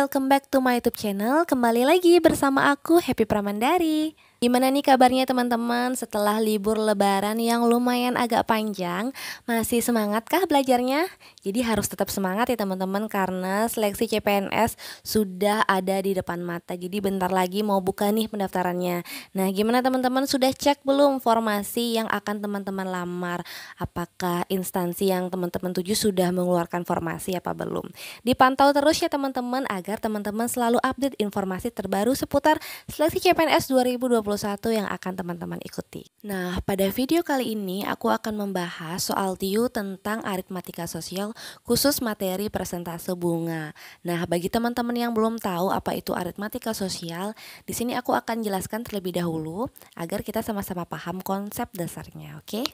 welcome back to my YouTube channel. Kembali lagi bersama aku, Happy Pramandari. Gimana nih kabarnya teman-teman setelah libur lebaran yang lumayan agak panjang? Masih semangat kah belajarnya? Jadi harus tetap semangat ya teman-teman, karena seleksi CPNS sudah ada di depan mata. Jadi bentar lagi mau buka nih pendaftarannya. Nah, gimana teman-teman, sudah cek belum formasi yang akan teman-teman lamar? Apakah instansi yang teman-teman tuju sudah mengeluarkan formasi apa belum? Dipantau terus ya teman-teman, agar teman-teman selalu update informasi terbaru seputar seleksi CPNS 2021 yang akan teman-teman ikuti. Nah, pada video kali ini aku akan membahas soal TIU tentang aritmatika sosial khusus materi persentase bunga. Nah, bagi teman-teman yang belum tahu apa itu aritmatika sosial, di sini aku akan jelaskan terlebih dahulu agar kita sama-sama paham konsep dasarnya, oke?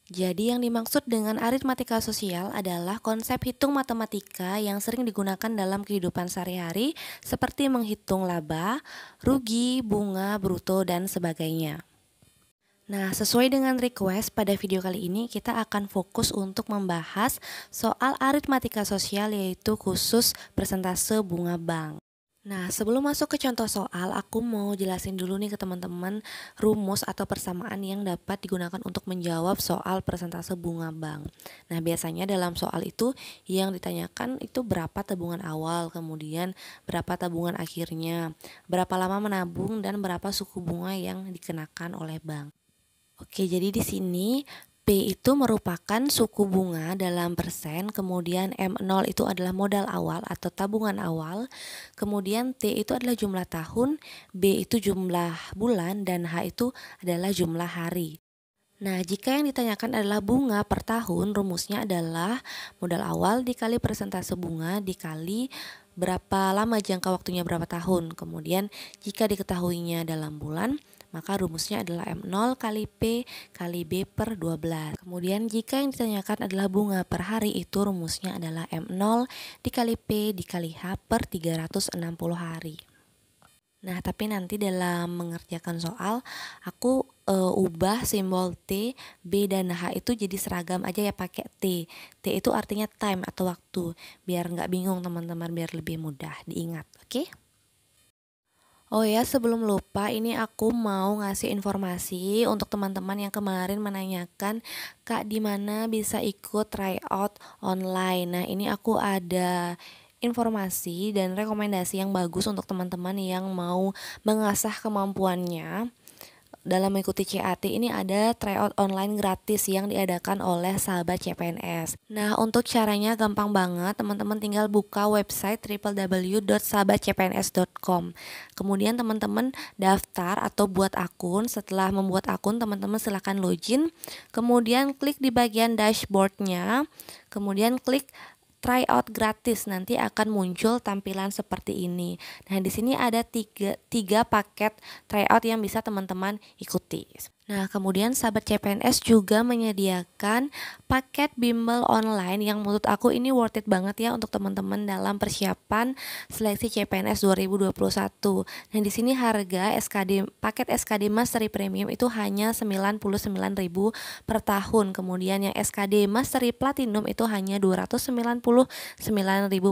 Jadi yang dimaksud dengan aritmatika sosial adalah konsep hitung matematika yang sering digunakan dalam kehidupan sehari-hari seperti menghitung laba, rugi, bunga, bruto, dan sebagainya. Nah, sesuai dengan request pada video kali ini kita akan fokus untuk membahas soal aritmatika sosial, yaitu khusus persentase bunga bank. Nah, sebelum masuk ke contoh soal, aku mau jelasin dulu nih ke teman-teman rumus atau persamaan yang dapat digunakan untuk menjawab soal persentase bunga bank. Nah, biasanya dalam soal itu yang ditanyakan itu berapa tabungan awal, kemudian berapa tabungan akhirnya, berapa lama menabung, dan berapa suku bunga yang dikenakan oleh bank. Oke, jadi di sini P itu merupakan suku bunga dalam persen, kemudian M0 itu adalah modal awal atau tabungan awal, kemudian T itu adalah jumlah tahun, B itu jumlah bulan, dan H itu adalah jumlah hari. Nah, jika yang ditanyakan adalah bunga per tahun, rumusnya adalah modal awal dikali persentase bunga dikali berapa lama jangka waktunya berapa tahun. Kemudian jika diketahuinya dalam bulan, maka rumusnya adalah M0 kali P kali B per 12. Kemudian jika yang ditanyakan adalah bunga per hari, itu rumusnya adalah M0 dikali P dikali H per 360 hari. Nah, tapi nanti dalam mengerjakan soal aku ubah simbol T, B, dan H itu jadi seragam aja ya, pakai T. T itu artinya time atau waktu, biar nggak bingung teman-teman, biar lebih mudah diingat, oke? Oh ya, sebelum lupa, ini aku mau ngasih informasi untuk teman-teman yang kemarin menanyakan, Kak, di mana bisa ikut tryout online. Nah, ini aku ada informasi dan rekomendasi yang bagus untuk teman-teman yang mau mengasah kemampuannya. Dalam mengikuti CAT ini ada tryout online gratis yang diadakan oleh sahabat CPNS. Nah, untuk caranya gampang banget, teman-teman tinggal buka website www.sahabatcpns.com. Kemudian teman-teman daftar atau buat akun. Setelah membuat akun, teman-teman silahkan login. Kemudian klik di bagian dashboardnya. Kemudian klik tryout gratis, nanti akan muncul tampilan seperti ini. Nah, di sini ada tiga paket tryout yang bisa teman-teman ikuti. Nah, kemudian sahabat CPNS juga menyediakan paket bimbel online yang menurut aku ini worth it banget ya untuk teman-teman dalam persiapan seleksi CPNS 2021. Nah, di sini harga paket SKD Mastery Premium itu hanya 99.000 per tahun. Kemudian yang SKD Mastery Platinum itu hanya 299.000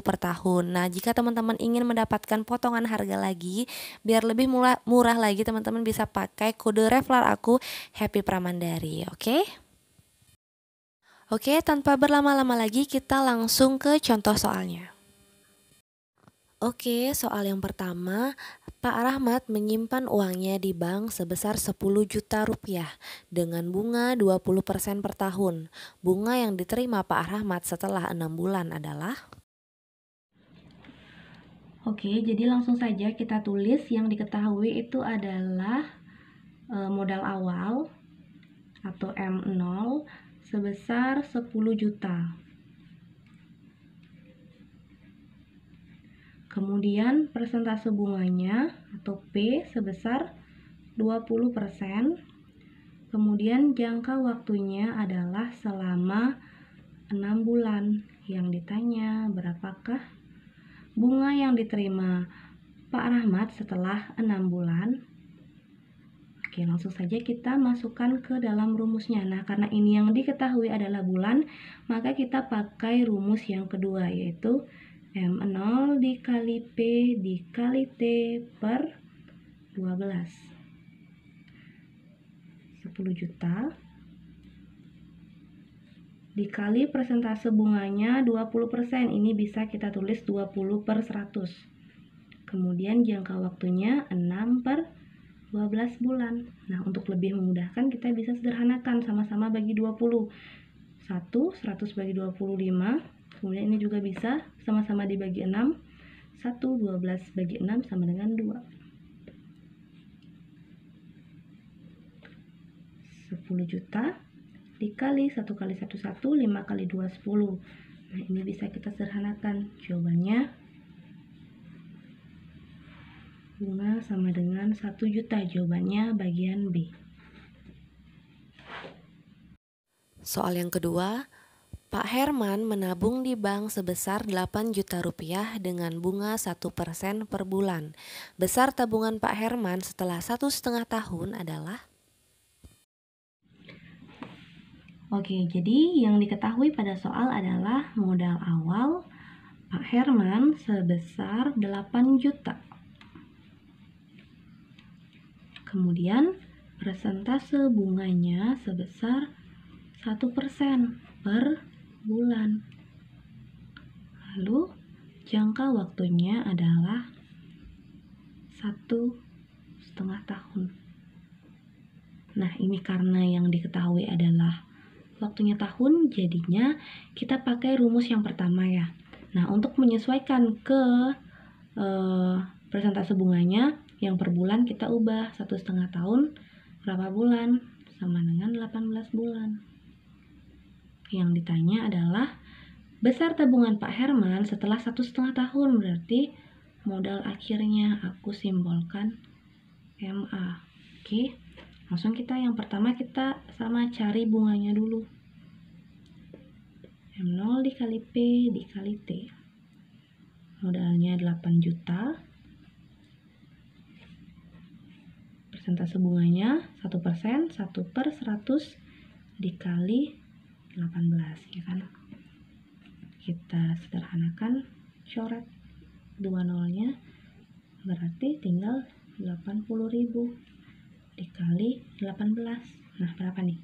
per tahun. Nah, jika teman-teman ingin mendapatkan potongan harga lagi, biar lebih murah lagi, teman-teman bisa pakai kode referral aku, Happy Pramandari, oke? Oke, tanpa berlama-lama lagi kita langsung ke contoh soalnya. Oke, soal yang pertama, Pak Rahmat menyimpan uangnya di bank sebesar 10 juta rupiah dengan bunga 20% per tahun. Bunga yang diterima Pak Rahmat setelah 6 bulan adalah... Oke, jadi langsung saja kita tulis yang diketahui itu adalah modal awal atau M0 sebesar 10 juta. Kemudian persentase bunganya atau P sebesar 20%. Kemudian jangka waktunya adalah selama 6 bulan. Yang ditanya berapakah bunga yang diterima Pak Rahmat setelah 6 bulan? Oke, langsung saja kita masukkan ke dalam rumusnya. Nah, karena ini yang diketahui adalah bulan, maka kita pakai rumus yang kedua, yaitu M0 dikali P dikali T per 12. 10 juta dikali persentase bunganya 20%. Ini bisa kita tulis 20/100. Kemudian jangka waktunya 6/12 bulan. Nah, untuk lebih memudahkan kita bisa sederhanakan, sama-sama bagi 20. 100 bagi 25. Kemudian ini juga bisa sama-sama dibagi 6. 12 bagi 6 sama dengan 2. 10 juta dikali 1 kali 1 1, 5 kali 2 10. Nah, ini bisa kita sederhanakan. Jawabannya bunga sama dengan 1 juta. Jawabannya bagian B. Soal yang kedua, Pak Herman menabung di bank sebesar 8 juta rupiah dengan bunga 1% per bulan. Besar tabungan Pak Herman setelah 1,5 tahun adalah? Oke, jadi yang diketahui pada soal adalah modal awal Pak Herman sebesar 8 juta. Kemudian persentase bunganya sebesar 1% per bulan. Lalu jangka waktunya adalah 1,5 tahun. Nah, ini karena yang diketahui adalah waktunya tahun, jadinya kita pakai rumus yang pertama ya. Nah, untuk menyesuaikan ke persentase bunganya, yang per bulan kita ubah 1,5 tahun berapa bulan, sama dengan 18 bulan. Yang ditanya adalah besar tabungan Pak Herman setelah 1,5 tahun, berarti modal akhirnya aku simbolkan MA. Oke, langsung kita yang pertama kita sama cari bunganya dulu. M0 dikali P dikali T. Modalnya 8 juta. Persentase bunganya 1%, 1/100 dikali 18, ya kan? Kita sederhanakan, coret 2 nolnya, berarti tinggal 80.000 dikali 18. Nah, berapa nih?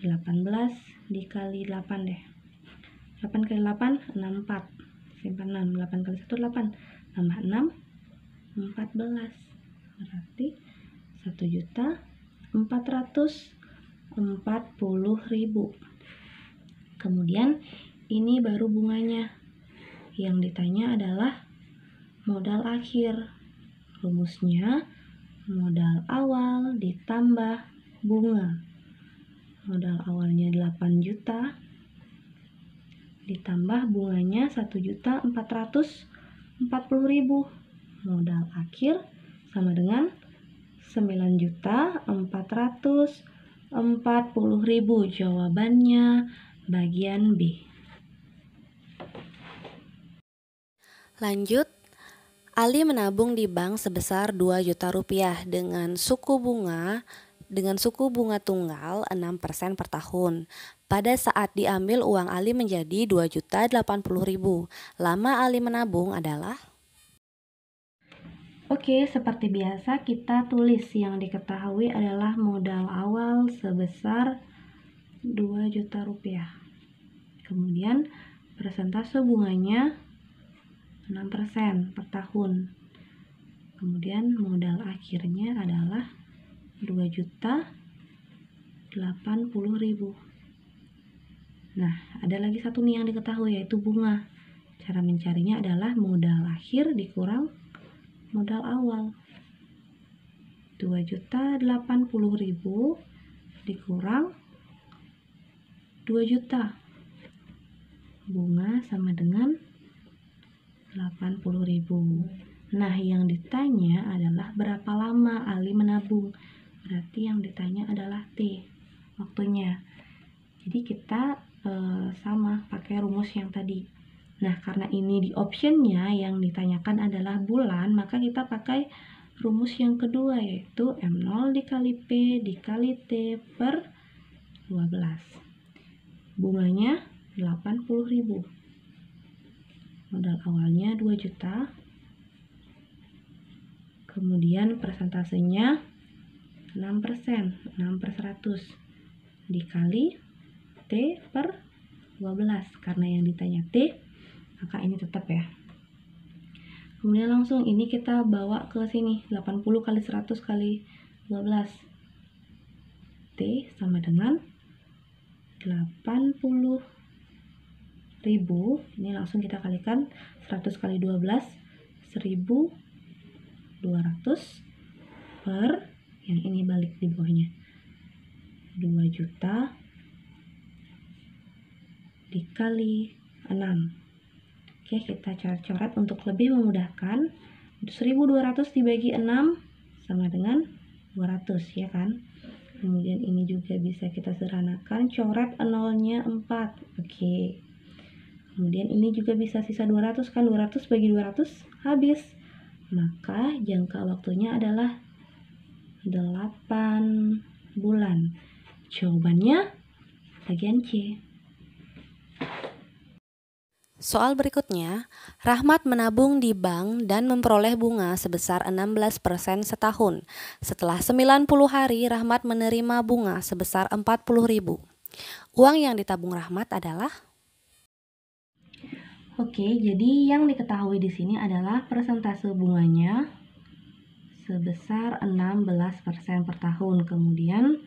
18 dikali 8 deh. 8 kali 8, 64. Simpan 6. 8 kali 1, 8. Tambah 6, 14. Berarti 1.440.000. Kemudian ini baru bunganya. Yang ditanya adalah modal akhir. Rumusnya modal awal ditambah bunga. Modal awalnya 8 juta ditambah bunganya 1.440.000. Modal akhir sama dengan 9.440.000. Jawabannya bagian B. Lanjut, Ali menabung di bank sebesar 2 juta rupiah dengan suku bunga tunggal 6% per tahun. Pada saat diambil uang Ali menjadi 2.080.000. Lama Ali menabung adalah? Oke, seperti biasa kita tulis yang diketahui adalah modal awal sebesar 2 juta rupiah. Kemudian persentase bunganya 6% per tahun. Kemudian modal akhirnya adalah 2.080.000. Nah, ada lagi satu nih yang diketahui, yaitu bunga. Cara mencarinya adalah modal akhir dikurang modal awal. 2.080.000 dikurang 2 juta. Bunga sama dengan 80.000. Nah, yang ditanya adalah berapa lama Ali menabung. Berarti yang ditanya adalah T, waktunya. Jadi kita sama pakai rumus yang tadi. Nah, karena ini di optionnya yang ditanyakan adalah bulan, maka kita pakai rumus yang kedua, yaitu M0 dikali P dikali T per 12. Bunganya 80.000. Modal awalnya 2 juta. Kemudian persentasenya 6%, 6/100 dikali T per 12. Karena yang ditanya T, maka ini tetap ya. Kemudian langsung ini kita bawa ke sini, 80 kali 100 kali 12. T sama dengan 80.000. Ini langsung kita kalikan 100 kali 12, 1.200 per, yang ini balik di bawahnya, 2 juta dikali 6. Oke, kita coret-coret untuk lebih memudahkan. 1.200 dibagi 6 sama dengan 200 ya kan. Kemudian ini juga bisa kita sederhanakan, coret nolnya 4. Oke. Kemudian ini juga bisa sisa 200 kan, 200 bagi 200 habis. Maka jangka waktunya adalah 8 bulan. Jawabannya bagian C. Soal berikutnya, Rahmat menabung di bank dan memperoleh bunga sebesar 16% setahun. Setelah 90 hari, Rahmat menerima bunga sebesar 40.000. Uang yang ditabung Rahmat adalah? Oke, jadi yang diketahui di sini adalah persentase bunganya sebesar 16% per tahun. Kemudian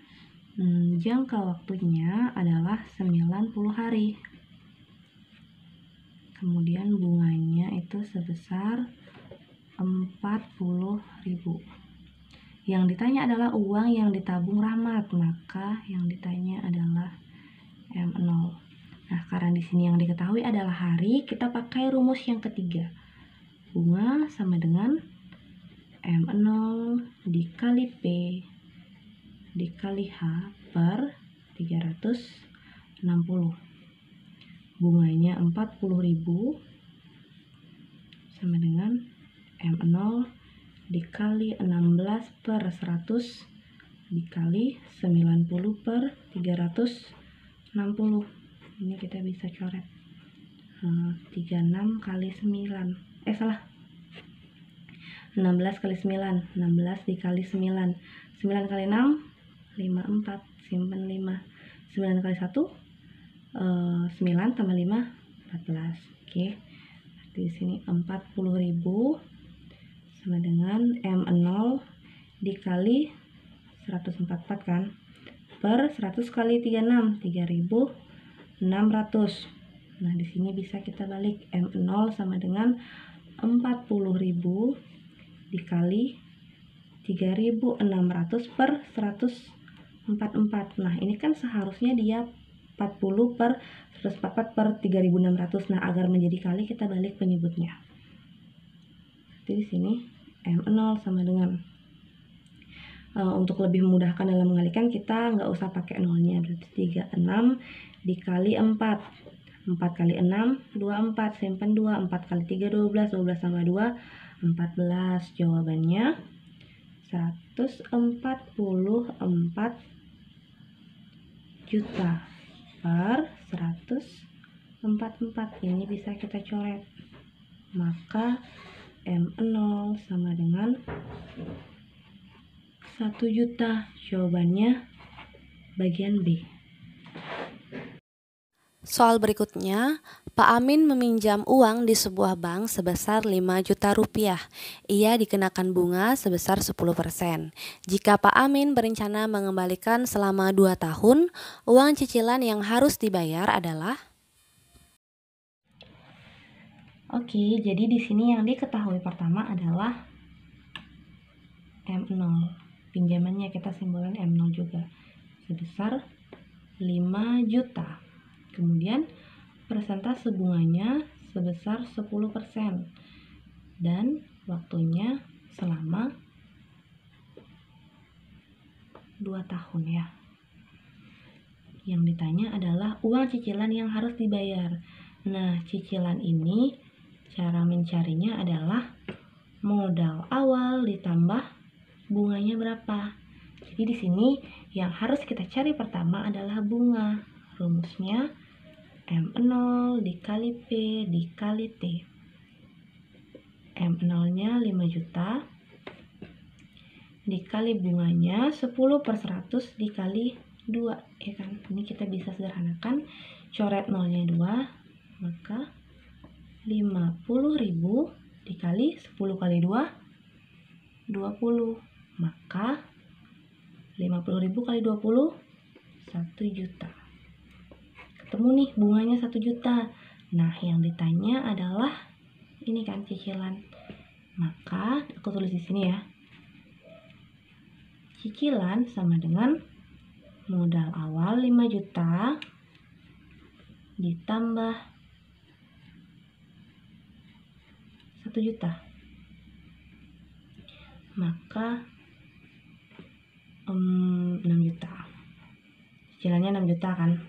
jangka waktunya adalah 90 hari. Kemudian bunganya itu sebesar 40.000. Yang ditanya adalah uang yang ditabung Rahmat, maka yang ditanya adalah M0. Nah, karena di sini yang diketahui adalah hari, kita pakai rumus yang ketiga. Bunga sama dengan M0 dikali P dikali H per 360. Bunganya 40.000 sama dengan M0 dikali 16 per 100 dikali 90 per 360. Ini kita bisa coret 36 kali 9. 16 kali 9. 16 dikali 9. 9 kali 6, 54. Simpan 5. 9 kali 1, 9 tambah 5, 14. Oke. Di sini 40.000 sama dengan M0 dikali 144 kan, per 100 kali 36, 3.600. Nah, di sini bisa kita balik, M0 sama dengan 40.000 dikali 3.600 per 144. Nah, ini kan seharusnya dia 40 per 144 per 3.600. Nah, agar menjadi kali kita balik penyebutnya. Jadi di sini M0 sama dengan, untuk lebih memudahkan dalam mengalikan, kita nggak usah pakai nolnya, berarti 36 dikali 4. 4 kali 6, 24. Simpan 2. 4 kali 3, 12. 12 tambah 2, 14. Jawabannya 144 juta per 144. Ini bisa kita coret. Maka M0 sama dengan 1 juta. Jawabannya bagian B. Soal berikutnya, Pak Amin meminjam uang di sebuah bank sebesar 5 juta rupiah. Ia dikenakan bunga sebesar 10%. Jika Pak Amin berencana mengembalikan selama 2 tahun, uang cicilan yang harus dibayar adalah? Oke, jadi di sini yang diketahui pertama adalah M0. Pinjamannya kita simbolkan M0 juga. Sebesar 5 juta. Kemudian persentase bunganya sebesar 10% dan waktunya selama 2 tahun ya. Yang ditanya adalah uang cicilan yang harus dibayar. Nah, cicilan ini cara mencarinya adalah modal awal ditambah bunganya berapa. Jadi di sini yang harus kita cari pertama adalah bunga. Rumusnya M0 dikali P dikali T. M0-nya 5 juta dikali bunganya 10 per 100 dikali 2, ya kan? Ini kita bisa sederhanakan, coret nolnya 2, maka 50.000 dikali 10 kali 2, 20, maka 50.000 kali 20, 1 juta. Ketemu nih bunganya 1 juta. Nah, yang ditanya adalah ini kan cicilan. Maka aku tulis di sini ya. Cicilan sama dengan modal awal 5 juta ditambah 1 juta. Maka 6 juta. Cicilannya 6 juta kan.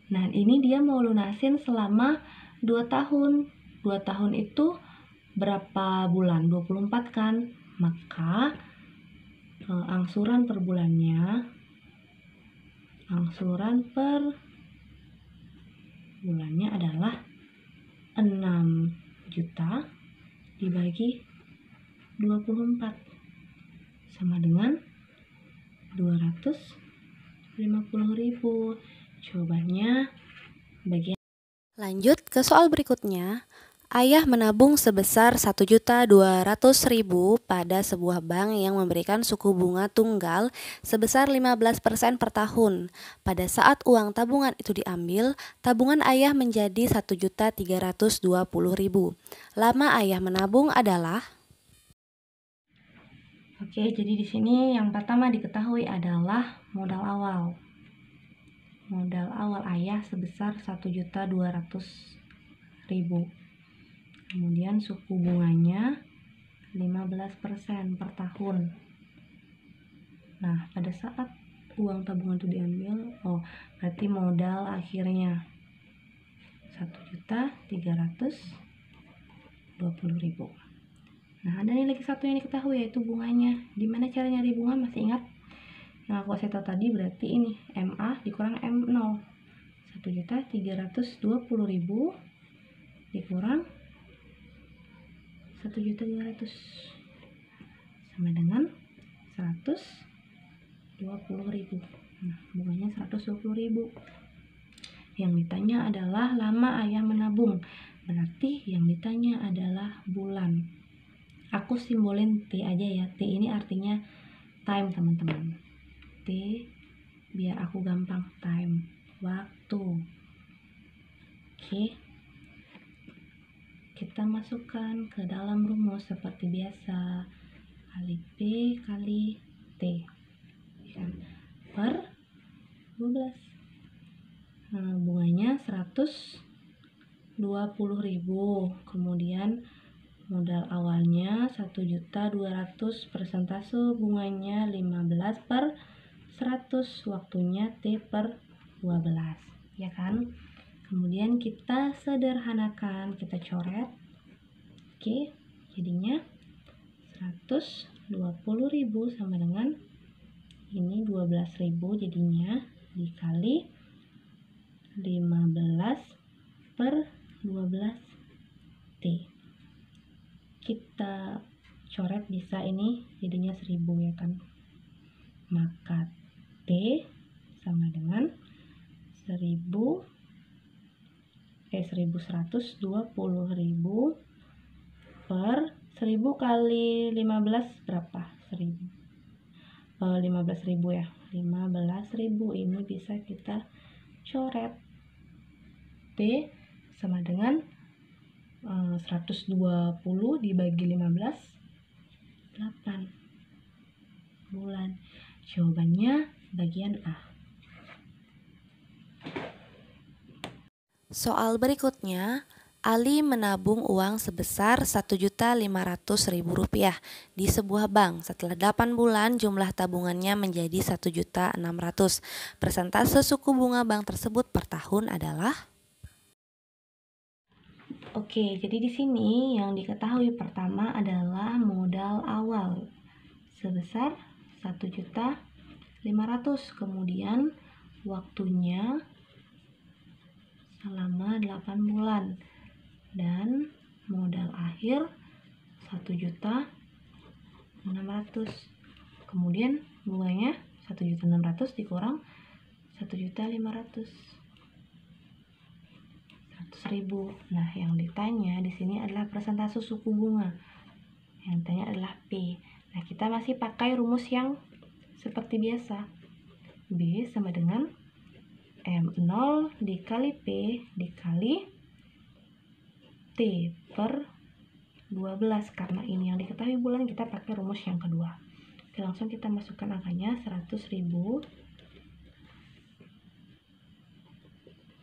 Nah, ini dia mau lunasin selama 2 tahun. 2 tahun itu berapa bulan? 24 kan. Maka angsuran per bulannya, angsuran per bulannya adalah 6 juta dibagi 24 sama dengan 250.000. Jawabannya bagian. Lanjut ke soal berikutnya. Ayah menabung sebesar 1.200.000 pada sebuah bank yang memberikan suku bunga tunggal sebesar 15% per tahun. Pada saat uang tabungan itu diambil, tabungan ayah menjadi 1.320.000. Lama ayah menabung adalah. Oke, jadi di sini yang pertama diketahui adalah modal awal. Modal awal ayah sebesar 1.200.000. Kemudian suku bunganya 15% per tahun. Nah, pada saat uang tabungan itu diambil, berarti modal akhirnya 1.320.000. Nah, ada nih lagi satu yang diketahui, yaitu bunganya. Gimana cara nyari bunga, masih ingat? Nah, kalau saya tahu tadi berarti ini MA dikurang M0. 1.320.000 dikurang 1.200.000 sama dengan 120.000. Nah, bunganya 120.000. Yang ditanya adalah lama ayah menabung. Berarti yang ditanya adalah bulan. Aku simbolin T aja ya. T ini artinya time, teman-teman. T biar aku gampang, time, waktu. Oke. Kita masukkan ke dalam rumus seperti biasa. Kali P kali T. Per 12. Nah, bunganya 120.000. Kemudian modal awalnya 1.200.000, persentase bunganya 15 per 100, waktunya T per 12, ya kan? Kemudian kita sederhanakan, kita coret. Oke, jadinya 120.000 sama dengan ini 12.000, jadinya dikali 15 per 12 T. Kita coret bisa ini jadinya 1000, ya kan? Maka T sama dengan 1.120.000 per 1000 kali 15 berapa? 15.000 ya. 15.000 ini bisa kita coret. T sama dengan 120 dibagi 15, 8 bulan. Jawabannya bagian A. Soal berikutnya, Ali menabung uang sebesar Rp1.500.000 di sebuah bank. Setelah 8 bulan, jumlah tabungannya menjadi 1.600.000. Persentase suku bunga bank tersebut per tahun adalah. Oke, jadi di sini yang diketahui pertama adalah modal awal sebesar 1.500.000. Kemudian waktunya selama 8 bulan dan modal akhir 1.600.000. Kemudian bunganya 1.600.000 dikurang 1.500.000. 100.000. Nah, yang ditanya di sini adalah persentase suku bunga. Yang ditanya adalah P. Nah, kita masih pakai rumus yang seperti biasa. B sama dengan M0 dikali P dikali T per 12. Karena ini yang diketahui bulan, kita pakai rumus yang kedua. Oke, langsung kita masukkan angkanya. 100.000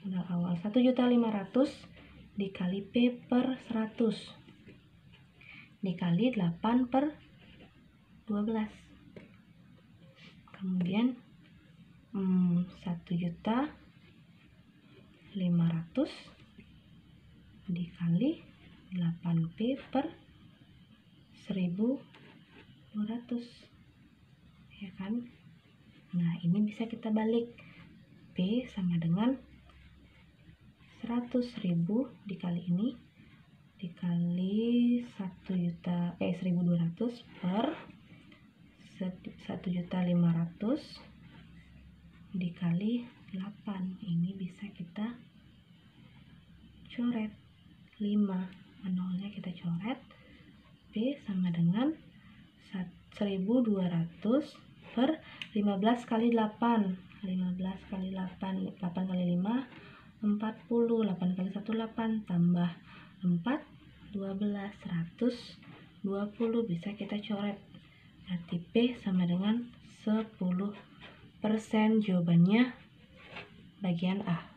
modal awal 1.500.000 dikali P per 100 dikali 8 per 12. Kemudian 1.500.000 dikali 8P per 1.200, ya kan? Nah, ini bisa kita balik. P sama dengan 100.000 dikali ini dikali 1.200 per 1.500.000 dikali 8. Ini bisa kita coret 5, nolnya kita coret. P sama dengan 1.200 per 15 kali 8. 15 kali 8, 8 kali 5 40, 8 kali 1 8 tambah 4 12, 120 bisa kita coret. Berarti P sama dengan 10%. Jawabannya bagian A.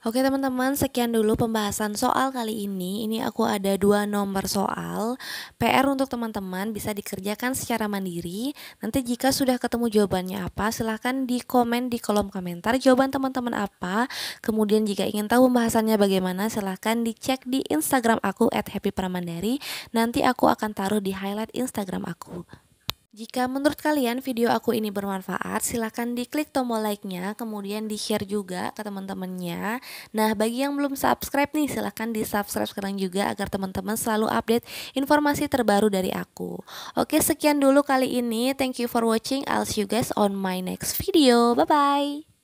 Oke teman-teman, sekian dulu pembahasan soal kali ini. Ini aku ada 2 nomor soal. PR untuk teman-teman bisa dikerjakan secara mandiri. Nanti jika sudah ketemu jawabannya apa, silahkan di komen di kolom komentar jawaban teman-teman apa. Kemudian jika ingin tahu pembahasannya bagaimana, silahkan dicek di Instagram aku @happypramandari. Nanti aku akan taruh di highlight Instagram aku. Jika menurut kalian video aku ini bermanfaat, silahkan diklik tombol like-nya, kemudian di-share juga ke teman-temannya. Nah, bagi yang belum subscribe nih, silahkan di-subscribe sekarang juga agar teman-teman selalu update informasi terbaru dari aku. Oke, sekian dulu kali ini. Thank you for watching. I'll see you guys on my next video. Bye-bye.